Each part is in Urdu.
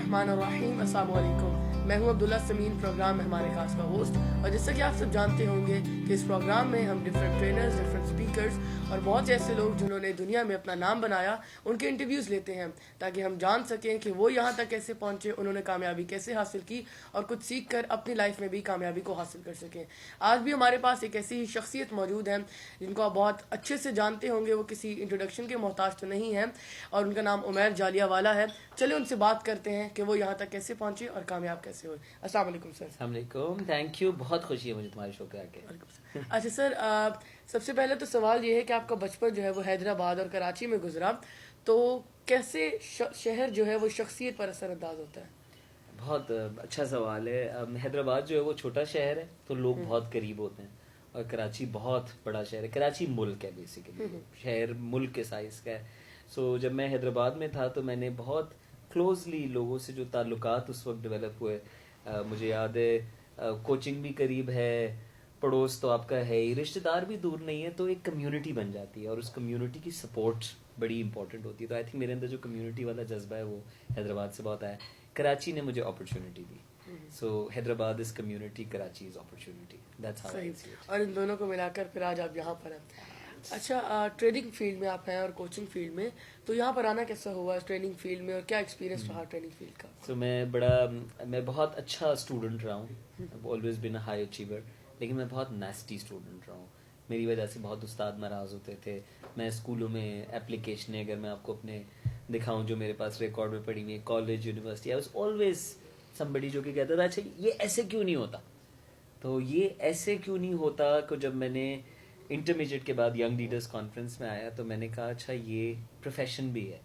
الرحمن الرحیم. السلام علیکم. میں ہوں عبداللہ سمین، پروگرام میں ہمارے خاص کا ہوسٹ. اور جیسا کہ آپ سب جانتے ہوں گے کہ اس پروگرام میں ہم ڈفرینٹ ٹرینرز، ڈفرینٹ اسپیکرز اور بہت سے ایسے لوگ جنہوں نے دنیا میں اپنا نام بنایا ان کے انٹرویوز لیتے ہیں تاکہ ہم جان سکیں کہ وہ یہاں تک کیسے پہنچے، انہوں نے کامیابی کیسے حاصل کی اور کچھ سیکھ کر اپنی لائف میں بھی کامیابی کو حاصل کر سکیں. آج بھی ہمارے پاس ایک ایسی ہی شخصیت موجود ہے جن کو آپ بہت اچھے سے جانتے ہوں گے. وہ کسی انٹروڈکشن کے محتاج تو نہیں ہیں اور ان کا نام عمیر جالیہ والا ہے. چلے ان سے بات کرتے ہیں کہ وہ یہاں تک کیسے پہنچے اور کامیاب کیسے ہوئے. السلام علیکم سر. السلام علیکم. Thank you. بہت خوشی ہے مجھے تمہارے شو پہ آ کے. اچھا سر، سب سے پہلے تو سوال یہ ہے کہ آپ کا بچپن جو ہے وہ حیدرآباد اور کراچی میں گزرا، تو کیسے شہر جو ہے وہ شخصیت پر اثر انداز ہوتا ہے؟ بہت اچھا سوال ہے. حیدرآباد جو ہے وہ چھوٹا شہر ہے تو لوگ بہت قریب ہوتے ہیں، اور کراچی بہت بڑا شہر ہے. کراچی ملک ہے بیسیکلی، شہر ملک کے سائز کا ہے. سو جب میں حیدرآباد میں تھا تو میں نے بہت کلوزلی لوگوں سے جو تعلقات اس وقت ڈیولپ ہوئے، مجھے یاد ہے کوچنگ بھی قریب ہے، پڑوس تو آپ کا ہے ہی، رشتہ دار بھی دور نہیں ہے، تو ایک کمیونٹی بن جاتی ہے اور اس کمیونٹی کی سپورٹ بڑی امپورٹنٹ ہوتی ہے. تو آئی تھنک میرے اندر جو کمیونٹی والا جذبہ ہے وہ حیدرآباد سے بہت آیا. کراچی نے مجھے opportunity the. So Hyderabad is community, Karachi is opportunity. That's how I see it. اور ان دونوں کو ملا کر پھر آج آپ یہاں پر ہیں. اچھا، ٹریننگ فیلڈ میں آپ ہیں اور کوچنگ فیلڈ میں، تو یہاں پر آنا کیسا ہوا ٹریننگ فیلڈ میں اور کیا ایکسپیرینس رہا ٹریننگ فیلڈ کا؟ سو میں بہت اچھا اسٹوڈنٹ رہا ہوں. Always been a high achiever, لیکن میں بہت نیسٹی اسٹوڈنٹ رہا ہوں. میری وجہ سے بہت استاد ناراض ہوتے تھے. میں اسکولوں میں اپلیکیشنیں اگر میں آپ کو اپنے دکھاؤں جو میرے پاس ریکارڈ میں پڑی ہوئی ہے، college, university, I was always somebody جو کہ کہتا تھا اچھا یہ ایسے کیوں نہیں ہوتا. تو یہ ایسے کیوں نہیں ہوتا کہ جب میں نے انٹرمیڈیٹ کے بعد ینگ لیڈرز کانفرنس میں آیا تو میں نے کہا اچھا یہ پروفیشن بھی ہے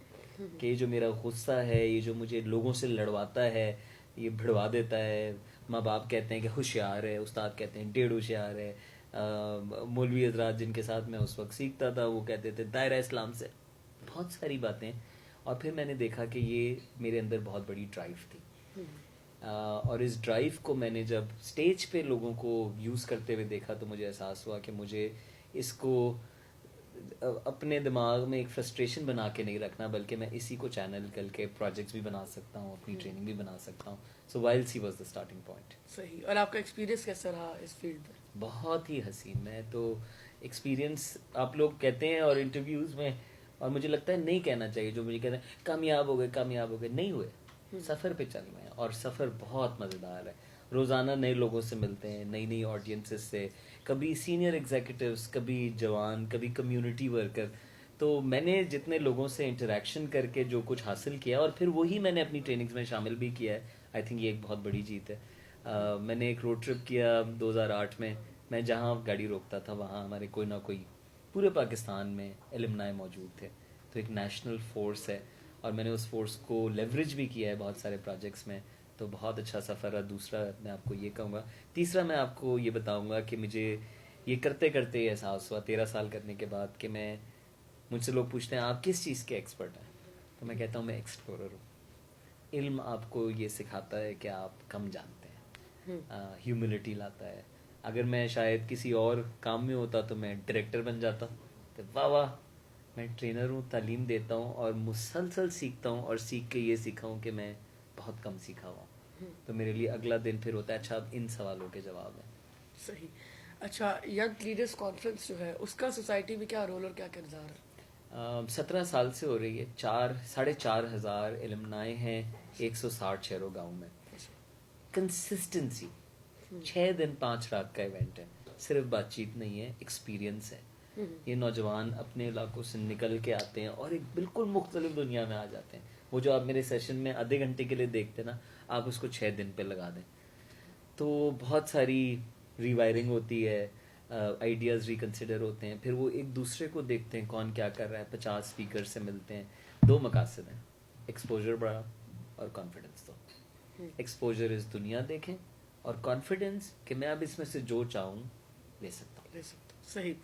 کہ یہ جو میرا غصہ ہے، یہ جو مجھے لوگوں سے لڑواتا ہے، یہ بھڑوا دیتا ہے. ماں باپ کہتے ہیں کہ ہوشیار ہے، استاد کہتے ہیں ڈیڑھ ہوشیار ہے، مولوی حضرات جن کے ساتھ میں اس وقت سیکھتا تھا وہ کہتے تھے دائرہ اسلام سے، بہت ساری باتیں. اور پھر میں نے دیکھا کہ یہ میرے اندر بہت بڑی ڈرائیو تھی، اور اس ڈرائیو کو میں نے جب اسٹیج پہ لوگوں کو یوز کرتے ہوئے دیکھا تو مجھے احساس ہوا کہ مجھے اس کو اپنے دماغ میں ایک فرسٹریشن بنا کے نہیں رکھنا، بلکہ میں اسی کو چینل کر کے پروجیکٹس بھی بنا سکتا ہوں، اپنی ٹریننگ بھی بنا سکتا ہوں. So while she was the starting point. صحیح. اور آپ کا ایکسپیرینس کیسا رہا اس فیلڈ میں؟ بہت ہی حسین. میں تو ایکسپیرینس آپ لوگ کہتے ہیں اور انٹرویوز میں، اور مجھے لگتا ہے نہیں کہنا چاہیے جو مجھے کہتے ہیں کامیاب ہو گئے، نہیں ہوئے. سفر پہ چل رہے ہیں اور سفر بہت مزیدار ہے. روزانہ نئے لوگوں سے ملتے ہیں، نئی آڈینسز سے، کبھی سینئر ایگزیکٹوز، کبھی جوان، کبھی کمیونٹی ورکر. تو میں نے جتنے لوگوں سے انٹریکشن کر کے جو کچھ حاصل کیا اور پھر وہی میں نے اپنی ٹریننگز میں شامل بھی کیا ہے. آئی تھنک یہ ایک بہت بڑی جیت ہے. میں نے ایک روڈ ٹرپ کیا 2008 میں. میں جہاں گاڑی روکتا تھا وہاں ہمارے کوئی نہ کوئی پورے پاکستان میں الومنائی موجود تھے. تو ایک نیشنل فورس ہے اور میں نے اس فورس کو لیوریج بھی کیا ہے بہت سارے پروجیکٹس میں. تو بہت اچھا سفر رہا. دوسرا میں آپ کو یہ کہوں گا. تیسرا میں آپ کو یہ بتاؤں گا کہ مجھے یہ کرتے کرتے احساس ہوا 13 سال کرنے کے بعد کہ مجھ سے لوگ پوچھتے ہیں آپ کس چیز کے ایکسپرٹ ہیں، تو میں کہتا ہوں میں ایکسپلورر ہوں. علم آپ کو یہ سکھاتا ہے کہ آپ کم جانتے ہیں، ہیوملٹی لاتا ہے. اگر میں شاید کسی اور کام میں ہوتا تو میں ڈائریکٹر بن جاتا. تو واہ میں ٹرینر ہوں، تعلیم دیتا ہوں اور مسلسل سیکھتا ہوں، اور سیکھ کے یہ سیکھا ہوں کہ میں بہت کم سیکھا ہوا. تو میرے لیے اگلا دن پھر ہوتا ہے اچھا اب ان سوالوں کے جواب ہیں. صحیح. اچھا، ینگ لیڈرز کانفرنس جو ہے اس کا سوسائٹی میں کیا رول اور کیا کردار ہے؟ 17 سال سے ہو رہی ہے. 4,500 الومنائی ہیں 160 شہروں گاؤں میں. کنسسٹنسی 6 دن 5 رات کا ایونٹ ہے. صرف بات چیت نہیں ہے، ایکسپیرینس ہے. یہ نوجوان اپنے علاقوں سے نکل کے آتے ہیں اور ایک بالکل مختلف دنیا میں آ جاتے ہیں. وہ جو آپ میرے سیشن میں آدھے گھنٹے کے لیے دیکھتے نا، آپ اس کو 6 دن پہ لگا دیں. تو بہت ساری ریوائرنگ ہوتی ہے، آئیڈیاز ریکنسیڈر ہوتے ہیں. پھر وہ ایک دوسرے کو دیکھتے ہیں کون کیا کر رہا ہے. 50 اسپیکر سے ملتے ہیں. 2 مقاصد ہیں، ایکسپوجر بڑھا اور کانفیڈنس دو. ایکسپوجر اس دنیا دیکھیں اور کانفیڈنس کہ میں اب اس میں سے جو چاہوں لے سکتا ہوں. صحیح.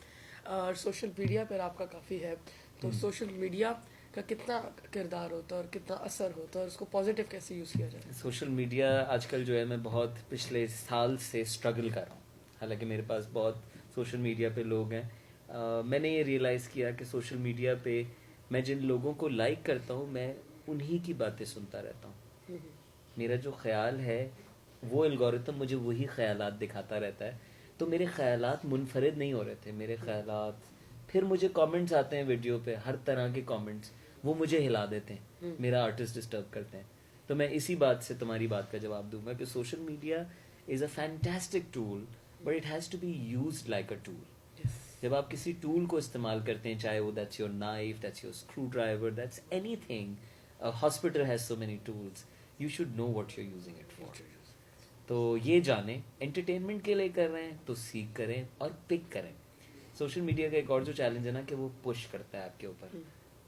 اور سوشل میڈیا پر آپ کا کافی ہے، تو سوشل میڈیا کا کتنا کردار ہوتا ہے اور کتنا اثر ہوتا ہے اور اس کو پازیٹیو کیسے یوز کیا جائے؟ سوشل میڈیا آج کل جو ہے میں بہت پچھلے سال سے اسٹرگل کر رہا ہوں. حالانکہ میرے پاس بہت سوشل میڈیا پہ لوگ ہیں. میں نے یہ ریئلائز کیا کہ سوشل میڈیا پہ میں جن لوگوں کو لائک کرتا ہوں میں انہی کی باتیں سنتا رہتا ہوں. میرا جو خیال ہے وہ الگورتھم مجھے وہی خیالات دکھاتا رہتا ہے. تو میرے خیالات منفرد نہیں ہو رہے تھے. میرے خیالات پھر مجھے کامنٹس آتے ہیں ویڈیو پہ, ہر طرح کے کامنٹس, وہ مجھے ہلا دیتے ہیں, میرا آرٹسٹ ڈسٹرب کرتے ہیں. تو میں اسی بات سے تمہاری بات کا جواب دوں گا کہ social media is a fantastic tool but it has to be used like a tool. جب آپ کسی ٹول کو استعمال کرتے ہیں, چاہے وہ that's your knife, that's your screwdriver, that's anything, hospital has so many tools, you should know what you are using it for. تو یہ جانیں, انٹرٹینمنٹ کے لیے کر رہے ہیں تو سیکھ کریں اور پک کریں. سوشل میڈیا کا ایک اور جو چیلنج ہے نا کہ وہ پش کرتا ہے آپ کے اوپر,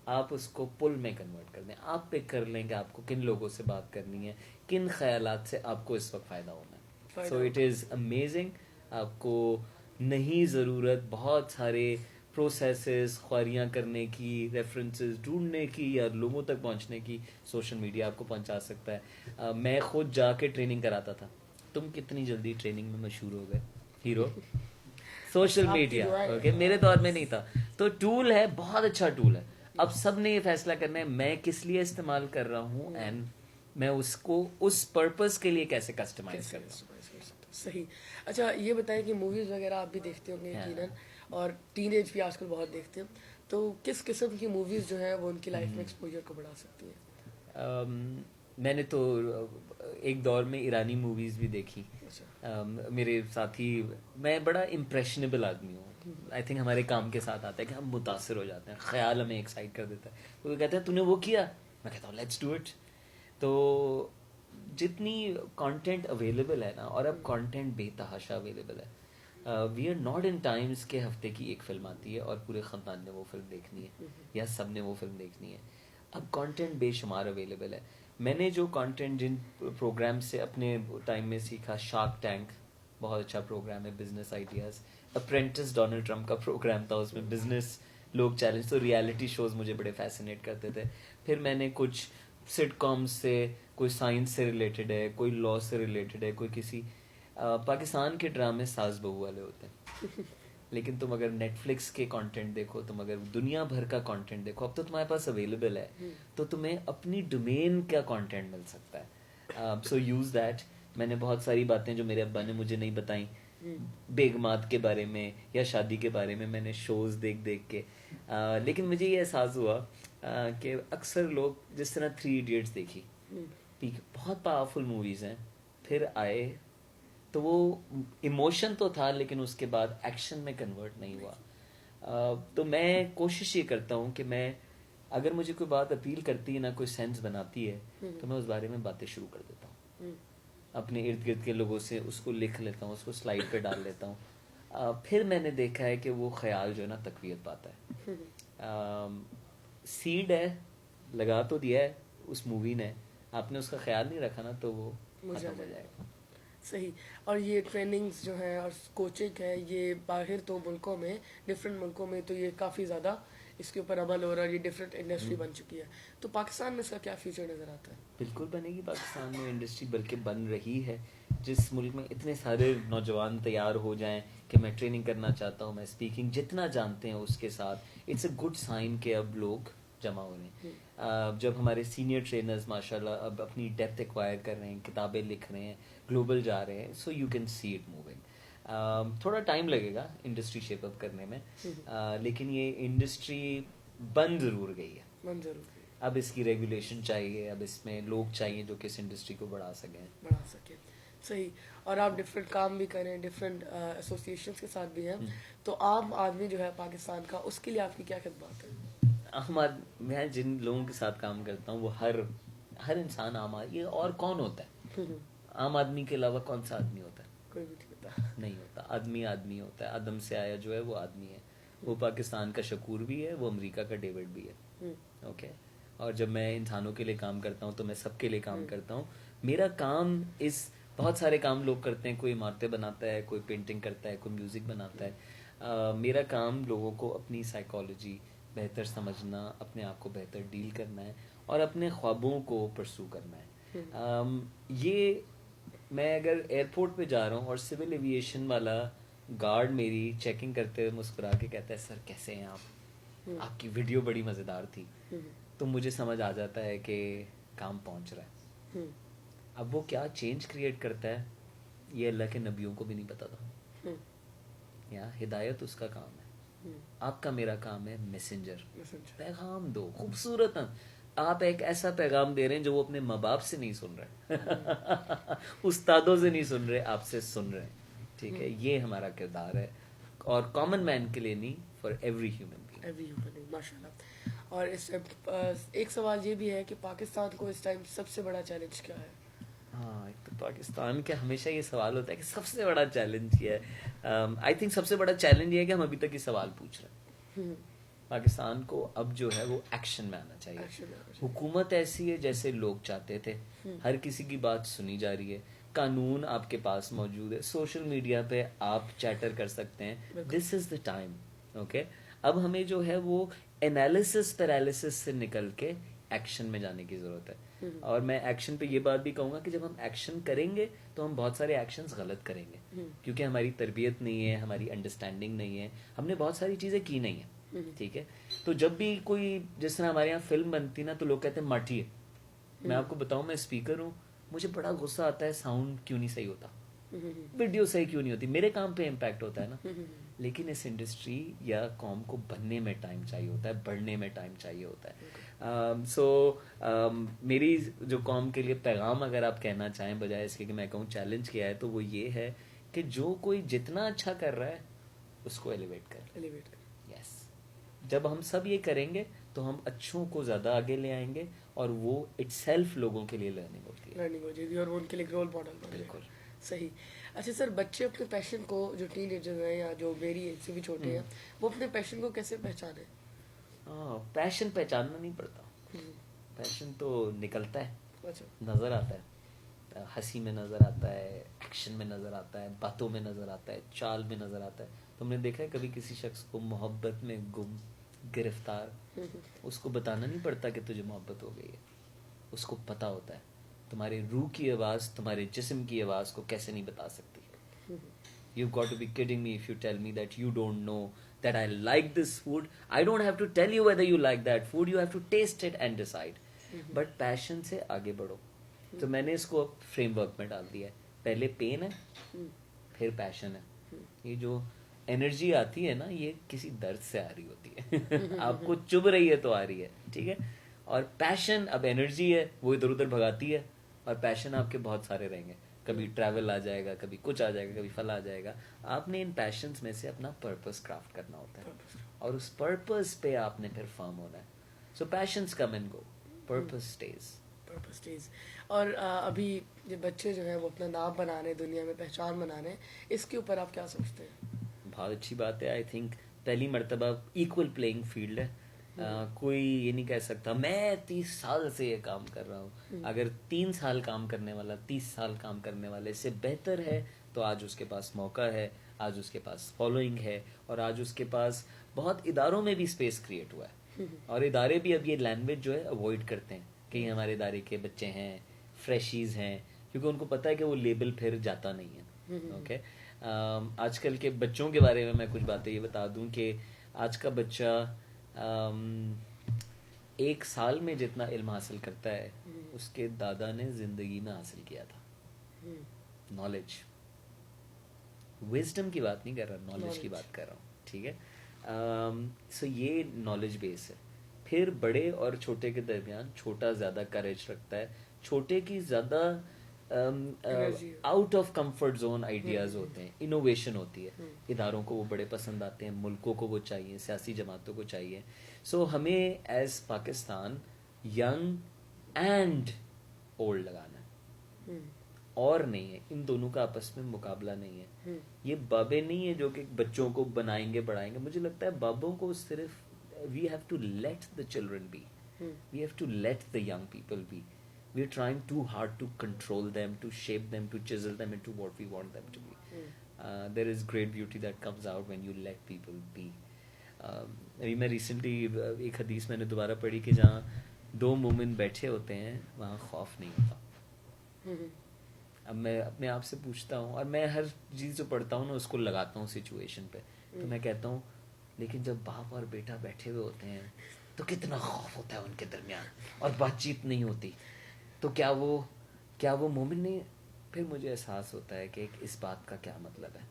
آپ اس کو پل میں کنورٹ کر دیں. آپ پک کر لیں کہ آپ کو کن لوگوں سے بات کرنی ہے, کن خیالات سے آپ کو اس وقت فائدہ ہونا ہے. So it is amazing. آپ کو نہیں ضرورت بہت سارے پروسیسز خواریاں کرنے کی, ریفرنسز ڈھونڈنے کی یا لوگوں تک پہنچنے کی. سوشل میڈیا آپ کو پہنچا سکتا ہے. میں خود جا کے ٹریننگ کراتا تھا. تم کتنی جلدی ٹریننگ میں مشہور ہو گئے ہیرو. سوشل میڈیا اوکے, میرے دور میں نہیں تھا. تو ٹول ہے, بہت اچھا ٹول ہے. اب سب نے یہ فیصلہ کرنا ہے میں کس لیے استعمال کر رہا ہوں اینڈ میں اس کو اس پرپز کے لیے کیسے کسٹمائز کر رہا ہوں. صحیح. اچھا یہ بتائیں کہ موویز وغیرہ آپ بھی دیکھتے ہوں گے یقیناً, اور ٹین ایج بھی آج کل بہت دیکھتے ہیں, تو کس قسم کی موویز جو ہیں وہ ان کی لائف میں ایکسپوجر کو بڑھا سکتی ہیں؟ میں نے تو ایک دور میں ایرانی موویز بھی دیکھی. میرے ساتھی, میں بڑا امپریشنیبل آدمی ہوں. آئی تھنک ہمارے کام کے ساتھ آتا ہے کہ ہم متاثر ہو جاتے ہیں, خیال ہمیں ایکسائٹ کر دیتا ہے. وہ کہتے ہیں تو نے وہ کیا, میں کہتا ہوں لیٹس ڈو اٹ. تو جتنی کانٹینٹ اویلیبل ہے نا, اور اب کانٹینٹ بے تحاشا اویلیبل ہے. We are not in times کے ہفتے کی ایک فلم آتی ہے اور پورے خاندان نے وہ فلم دیکھنی ہے یا سب نے وہ فلم دیکھنی ہے. اب کانٹینٹ بے شمار اویلیبل ہے. میں نے جو کانٹینٹ جن پروگرام سے اپنے ٹائم میں سیکھا, شارک ٹینک بہت اچھا پروگرام ہے, business ideas. Apprentice Donald Trump کا پروگرام تھا, اس میں بزنس لوگ چیلنج. تو ریالٹی شوز مجھے بڑے فیسینیٹ کرتے تھے. پھر میں نے کچھ سٹ کامس سے, کوئی سائنس سے ریلیٹڈ ہے, کوئی لا سے ریلیٹڈ ہے, کوئی کسی پاکستان کے ڈرامے ساز بہو والے ہوتے ہیں, لیکن تم اگر نیٹ فلکس کے کانٹینٹ دیکھو, تم اگر دنیا بھر کا کانٹینٹ دیکھو, اب تو تمہارے پاس اویلیبل ہے, تو تمہیں اپنی ڈومین کا کانٹینٹ مل سکتا ہے. سو یوز دیٹ. میں نے بہت ساری باتیں جو میرے ابا نے مجھے نہیں بتائیں, بیگمات کے بارے میں یا شادی کے بارے میں, میں نے شوز دیکھ کے. لیکن مجھے یہ احساس ہوا کہ اکثر لوگ جس طرح 3 ایڈیٹس دیکھی, بہت پاورفل موویز ہیں, پھر آئے تو وہ ایموشن تو تھا لیکن اس کے بعد ایکشن میں کنورٹ نہیں ہوا. تو میں کوشش یہ کرتا ہوں کہ میں اگر مجھے کوئی بات اپیل کرتی ہے نا, کوئی سینس بناتی ہے, تو میں اس بارے میں باتیں شروع کر دیتا ہوں. اپنے ارد گرد کے لوگوں سے اس کو لکھ لیتا ہوں, اس کو سلائڈ پہ ڈال لیتا ہوں. پھر میں نے دیکھا ہے کہ وہ خیال جو ہے نا تقویت پاتا ہے. سیڈ ہے, لگا تو دیا ہے اس مووی نے, آپ نے اس کا خیال نہیں رکھا نا تو وہ ختم ہو جائے گا. صحیح. اور یہ ٹریننگز جو ہیں اور کوچنگ ہے, یہ باہر تو ملکوں میں, ڈفرینٹ ملکوں میں تو یہ کافی زیادہ اس کے اوپر عمل ہو رہا ہے, یہ ڈفرینٹ انڈسٹری بن چکی ہے. تو پاکستان میں اس کا کیا فیوچر نظر آتا ہے؟ بالکل بنے گی پاکستان میں انڈسٹری, بلکہ بن رہی ہے. جس ملک میں اتنے سارے نوجوان تیار ہو جائیں کہ میں ٹریننگ کرنا چاہتا ہوں, میں اسپیکنگ جتنا جانتے ہیں اس کے ساتھ, اٹس اے گڈ سائن کہ اب لوگ جمع ہو رہے ہیں. جب ہمارے سینئر ٹرینرز ماشاءاللہ اب اپنی ڈیپتھ ایکوائر کر رہے ہیں, کتابیں لکھ رہے ہیں, گلوبل جا رہے ہیں, so you can see it moving. تھوڑا ٹائم لگے گا انڈسٹری شیپ اپ کرنے میں, لیکن یہ انڈسٹری بن ضرور گئی ہے. اب اس کی ریگولیشن چاہیے, اب اس میں لوگ چاہیے جو کہ اس انڈسٹری کو بڑھا سکیں. صحیح. اور آپ ڈفرینٹ کام بھی کریں, ڈفرینٹ ایسوسیشنس کے ساتھ بھی ہیں, تو عام آدمی جو ہے پاکستان کا, اس کے لیے آپ کی کیا خدمات ہیں؟ میں جن لوگوں کے ساتھ کام کرتا ہوں وہ ہر انسان عام آدمی. یہ اور کون ہوتا ہے عام آدمی کے علاوہ؟ کون سا آدمی ہوتا ہے؟ کوئی بھی نہیں ہوتا. آدمی ہوتا ہے. آدم سے آیا جو ہے وہ آدمی ہے. وہ پاکستان کا شکور بھی ہے, وہ امریکہ کا ڈیوڈ بھی ہے. اوکے. اور جب میں انسانوں کے لیے کام کرتا ہوں تو میں سب کے لیے کام کرتا ہوں. میرا کام بہت سارے کام لوگ کرتے ہیں, کوئی عمارتیں بناتا ہے, کوئی پینٹنگ کرتا ہے, کوئی میوزک بناتا ہے. میرا کام لوگوں کو اپنی سائیکالوجی بہتر سمجھنا, اپنے آپ کو بہتر ڈیل کرنا ہے, اور اپنے خوابوں کو پرسو کرنا ہے. یہ میں اگر ایئرپورٹ پہ جا رہا ہوں اور سول ایویشن والا گارڈ میری چیکنگ کرتے ہوئے مسکرا کے کہتا ہے سر کیسے ہیں آپ کی ویڈیو بڑی مزیدار تھی, تو مجھے سمجھ آ جاتا ہے کہ کام پہنچ رہا ہے. اب وہ کیا چینج کریٹ کرتا ہے یہ اللہ کے نبیوں کو بھی نہیں پتا تھا. یا ہدایت اس کا کام ہے, آپ کا میرا کام ہے میسنجر, پیغام دو. خوبصورت آپ ایک ایسا پیغام دے رہے ہیں جو وہ اپنے ماں باپ سے نہیں سن رہے, استادوں سے نہیں سن رہے, آپ سے سن رہے ہیں. ٹھیک ہے, یہ ہمارا کردار ہے, اور کامن مین کے لیے نہیں, فار ایوری ہیومن بینگ. ماشاء اللہ. اور اس ایک سوال یہ بھی ہے کہ پاکستان کو اس ٹائم سب سے بڑا چیلنج کیا ہے؟ ہاں, ایک تو پاکستان کا ہمیشہ یہ سوال ہوتا ہے کہ سب سے بڑا چیلنج یہ ہے. آئی تھنک سب سے بڑا چیلنج یہ ہے کہ ہم ابھی تک یہ سوال پوچھ رہے ہیں. پاکستان کو اب جو ہے وہ ایکشن میں آنا چاہیے. حکومت ایسی ہے جیسے لوگ چاہتے تھے, ہر کسی کی بات سنی جا رہی ہے, قانون آپ کے پاس موجود ہے, سوشل میڈیا پہ آپ چیٹر کر سکتے ہیں. دس از دا ٹائم. اوکے, اب ہمیں جو ہے وہ انالیسس پیرالیسس سے نکل کے ایکشن میں جانے کی ضرورت ہے. اور میں ایکشن پہ یہ بات بھی کہوں گا کہ جب ہم ایکشن کریں گے تو ہم بہت سارے ایکشنز غلط کریں گے, کیونکہ ہماری تربیت نہیں ہے, ہماری انڈرسٹینڈنگ نہیں ہے, ہم نے بہت ساری چیزیں کی نہیں ہیں. ٹھیک ہے, تو جب بھی کوئی, جس طرح ہمارے یہاں فلم بنتی نا تو لوگ کہتے ہیں ماٹھی ہے. میں آپ کو بتاؤں, میں اسپیکر ہوں, مجھے بڑا غصہ آتا ہے ساؤنڈ کیوں نہیں صحیح ہوتا, ویڈیو صحیح کیوں نہیں ہوتی, میرے کام پہ امپیکٹ ہوتا ہے نا. لیکن اس انڈسٹری یا قوم کو بننے میں ٹائم چاہیے ہوتا ہے, بڑھنے میں ٹائم چاہیے ہوتا ہے. میری جو قوم کے لیے پیغام اگر آپ کہنا چاہیں, بجائے اس کے کہ میں کہوں چیلنج کیا ہے, تو وہ یہ ہے کہ جو کوئی جتنا اچھا کر رہا ہے اس کو ایلیویٹ کر. یس, جب ہم سب یہ کریں گے تو ہم اچھوں کو زیادہ آگے لے آئیں گے, اور وہ اٹ سیلف لوگوں کے لیے لرننگ ہوتی ہے, اور ان کے لیے رول ماڈل. بالکل صحیح. اچھا سر, بچے اپنے پیشن کو, جو ٹین ایجر ہیں یا جو میری ایج سے بھی چھوٹے ہیں, وہ اپنے پیشن کو کیسے پہچانے؟ پیشن پہچاننا نہیں پڑتا, پیشن تو نکلتا ہے, نظر آتا ہے, ہنسی میں نظر آتا ہے, ایکشن میں نظر آتا ہے, باتوں میں نظر آتا ہے, چال میں نظر آتا ہے. تم نے دیکھا ہے کبھی کسی شخص کو محبت میں گم, گرفتار, اس کو بتانا نہیں پڑتا کہ تجھے محبت ہو گئی ہے, اس کو پتا ہوتا ہے. تمہارے روح کی آواز تمہارے جسم کی آواز کو کیسے نہیں بتا سکتی. You've got to be kidding me if you tell me that you don't know that I like this food. I don't have to tell you whether you like that food. You have to taste it and decide. But passion سے آگے بڑھو. تو میں نے اس کو فریم ورک میں ڈال دیا ہے. پہلے پین ہے, پھر پیشن ہے. یہ جو انرجی آتی ہے نا, یہ کسی درد سے آ رہی ہوتی ہے, آپ کو چبھ رہی ہے تو آ رہی ہے. ٹھیک ہے, اور پیشن اب انرجی ہے, وہ ادھر ادھر بھگاتی ہے, اور پیشن آپ کے بہت سارے رہیں گے. کبھی ٹریول آ جائے گا, کبھی کچھ آ جائے گا, کبھی فل آ جائے گا. آپ نے ان پیشنز میں سے اپنا پرپس کرافٹ کرنا ہوتا ہے, اور اس پرپس پہ آپ نے پھر فارم ہونا ہے. So passions come and go, purpose stays. اور ابھی یہ بچے جو ہیں وہ اپنا نام بنا رہے ہیں, دنیا میں پہچان بنا رہے ہیں, اس کے اوپر آپ کیا سوچتے ہیں؟ بہت اچھی بات ہے. آئی تھنک پہلی مرتبہ ایکول پلینگ فیلڈ ہے. کوئی یہ نہیں کہہ سکتا میں 30 سال سے یہ کام کر رہا ہوں. اگر 3 سال کام کرنے والا 30 سال کام کرنے والے سے بہتر ہے, تو آج اس کے پاس موقع ہے, آج اس کے پاس فالوئنگ ہے, اور آج اس کے پاس بہت اداروں میں بھی اسپیس کریٹ ہوا ہے. اور ادارے بھی اب یہ لینگویج جو ہے اوائڈ کرتے ہیں کہ یہ ہمارے ادارے کے بچے ہیں, فریشیز ہیں, کیونکہ ان کو پتہ ہے کہ وہ لیبل پھر جاتا نہیں ہے. اوکے, آج کل کے بچوں کے بارے میں میں کچھ باتیں یہ بتا دوں کہ آج کا بچہ 1 سال میں جتنا علم حاصل کرتا ہے اس کے دادا نے زندگی میں حاصل کیا تھا. نالج, وزڈم کی بات نہیں کر رہا, نالج کی بات کر رہا ہوں. ٹھیک ہے, سو یہ نالج بیس ہے. پھر بڑے اور چھوٹے کے درمیان چھوٹا زیادہ کریج رکھتا ہے, چھوٹے کی زیادہ out of comfort zone ideas ہوتے ہیں, انوویشن ہوتی ہے. اداروں کو وہ بڑے پسند آتے ہیں, ملکوں کو وہ چاہیے, سیاسی جماعتوں کو چاہیے. سو ہمیں as Pakistan young and old لگانا ہے, اور نہیں ہے. ان دونوں کا آپس میں مقابلہ نہیں ہے. یہ بابے نہیں ہے جو کہ بچوں کو بنائیں گے بڑھائیں گے. مجھے لگتا ہے بابوں کو صرف we have to let the children be, we have to let the young people be. We are trying too hard to control them, to shape them, to chisel them into what we want them to be. There is great beauty that comes out when you let people be. ابھی میں ریسنٹلی ایک حدیث میں نے دوبارہ پڑھی کہ جہاں 2 مومن بیٹھے ہوتے ہیں وہاں خوف نہیں ہوتا. اب میں اپنے آپ سے پوچھتا ہوں, اور میں ہر چیز جو پڑھتا ہوں نا اس کو لگاتا ہوں سچویشن پہ, تو میں کہتا ہوں لیکن جب باپ اور بیٹا بیٹھے ہوئے ہوتے ہیں تو کتنا خوف ہوتا ہے ان کے درمیان, اور بات چیت نہیں ہوتی, تو کیا وہ کیا وہ مومن نہیں ہے؟ پھر مجھے احساس ہوتا ہے کہ اس بات کا کیا مطلب ہے.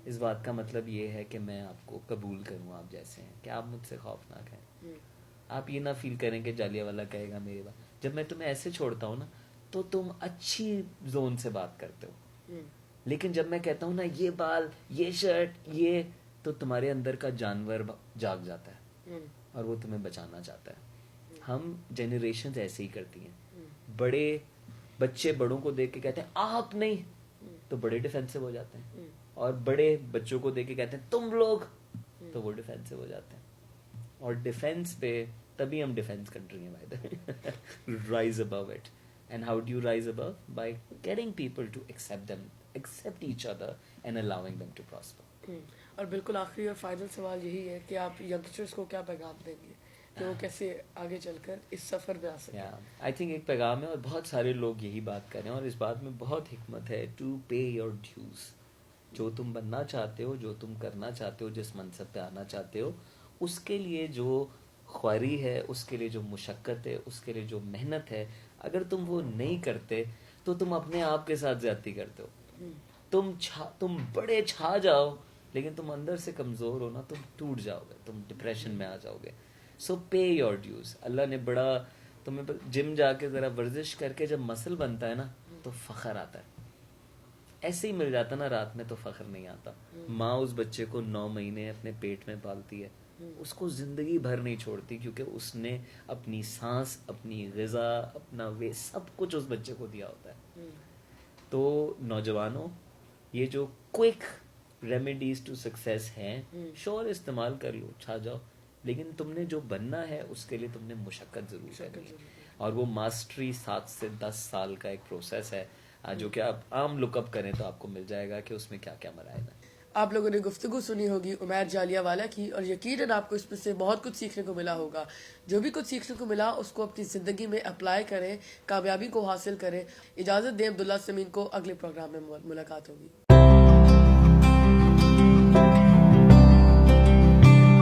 اس بات کا مطلب یہ ہے کہ میں آپ کو قبول کروں آپ جیسے ہیں, کہ آپ مجھ سے خوفناک ہیں. آپ یہ نہ فیل کریں کہ جالیہ والا کہے گا میرے بات. جب میں تمہیں ایسے چھوڑتا ہوں نا تو تم اچھی زون سے بات کرتے ہو, لیکن جب میں کہتا ہوں نا یہ بال, یہ شرٹ, یہ, تو تمہارے اندر کا جانور جاگ جاتا ہے اور وہ تمہیں بچانا چاہتا ہے. ہم جنریشنز ایسے ہی کرتی ہیں. بچے بڑوں کو دیکھ کے کہتے ہیں آپ نہیں, تو بڑے ڈیفینسو ہو جاتے ہیں, اور بڑے بچوں کو دیکھ کے کہتے ہیں تم لوگ, تو وہ ڈیفینسو ہو جاتے ہیں. اور ڈیفینس پہ تبھی ہم ڈیفینس کنٹری ہیں بھائی. Rise above it. And how do you rise above? By getting people to accept each other and allowing them to prosper. اور بالکل آخری اور فائنل سوال یہی ہے کہ آپ ینگسٹرس کو کیا پیغام دیں گے کہ وہ کیسے آگے چل کر اس سفر پہ آ سکیں؟ آئی تھنک ایک پیغام ہے, اور بہت سارے لوگ یہی بات کریں, اور اس بات میں بہت حکمت ہے. To pay your dues. جو تم بننا چاہتے ہو, جو تم کرنا چاہتے ہو, جس منصب پہ آنا چاہتے ہو, اس کے لیے جو خواری ہے, اس کے لیے جو مشقت ہے, اس کے لیے جو محنت ہے, اگر تم وہ نہیں کرتے تو تم اپنے آپ کے ساتھ زیادتی کرتے ہو. تم بڑے چھا جاؤ, لیکن تم اندر سے کمزور ہو نا, تم ٹوٹ جاؤ گے, تم ڈپریشن میں آ جاؤ گے. سو پے یور ڈیوز. اللہ نے بڑا تمہیں جم جا کے ذرا ورزش کر کے جب مسل بنتا ہے نا تو فخر آتا ہے. ایسے ہی مل جاتا نا رات میں تو فخر نہیں آتا. ماں اس بچے کو 9 مہینے اپنے پیٹ میں پالتی ہے, اس کو زندگی بھر نہیں چھوڑتی, کیونکہ اس نے اپنی سانس, اپنی غذا, اپنا سب کچھ اس بچے کو دیا ہوتا ہے. تو نوجوانوں, یہ جو کوئک ریمیڈیز ٹو سکسیس ہیں, شور استعمال کر لو, چھا جاؤ, لیکن تم نے جو بننا ہے اس کے لیے تم نے مشقت ضرور کرنی ہے. اور وہ ماسٹری 7 سے 10 سال کا ایک پروسیس ہے, جو کہ آپ عام لک اپ کریں تو آپ کو مل جائے گا کہ اس میں کیا کیا مراحل ہیں. آپ لوگوں نے گفتگو سنی ہوگی عمیر جالیہ والا کی, اور یقیناً آپ کو اس میں سے بہت کچھ سیکھنے کو ملا ہوگا. جو بھی کچھ سیکھنے کو ملا اس کو اپنی زندگی میں اپلائی کریں, کامیابی کو حاصل کریں. اجازت دیں عبداللہ سمین کو, اگلے پروگرام میں ملاقات ہوگی.